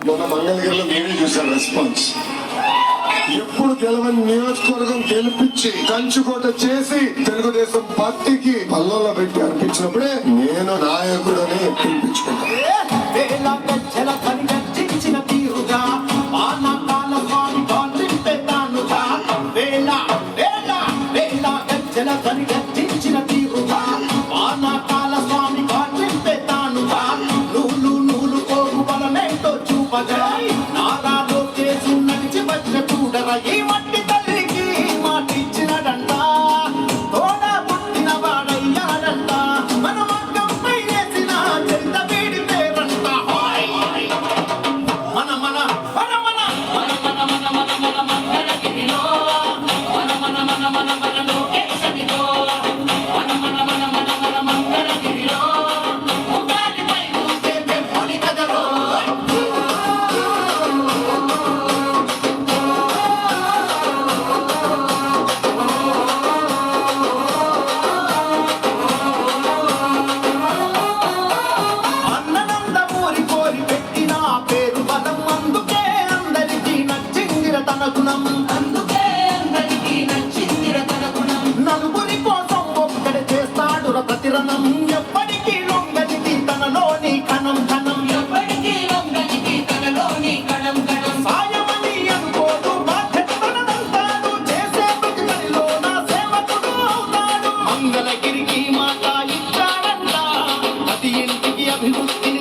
మొన్న మంగళగిరిలో నేనే చూశాను రెస్పాన్స్. ఎప్పుడు గెలవని నియోజకవర్గం గెలిపించి కంచుకోట చేసి తెలుగుదేశం పార్టీకి పల్లంలో పెట్టి అనిపించినప్పుడే నేను నాయకుడని పిలిపించుకుంటాను. ఈ మట్టి తల్లికి మాటిచ్చినడంట, తోడ పుట్టిన వాడయ్యాడంట, మన మగ్గంపై వేసిన చెంత వీడి పేరంట. మన మన మన మన మన మన మన మన మన మంగళగిరిలో మన మన మన మన మన లోకేశనిలో మన మన మన మన మన మంగళగిరిలో ఉగాదిపై చూస్తే పెంపొలి కదలో. నలుగురి కోసం ఒక్కడే చేస్తాడు ప్రతిరణం, ఎప్పటికీ లొంగనిది తనలోని కణం కణం, ఎప్పటికీ లొంగనిది తనలోని కణం కణం. సాయమని అనుకోదు బాధ్యత తనదంటాడు, చేసే ప్రతి పనిలో నా సేవకుడు అవుతాడు. మంగళగిరికి మాట ఇచ్చాడంట, ప్రతి ఇంటికి అభివృద్ధి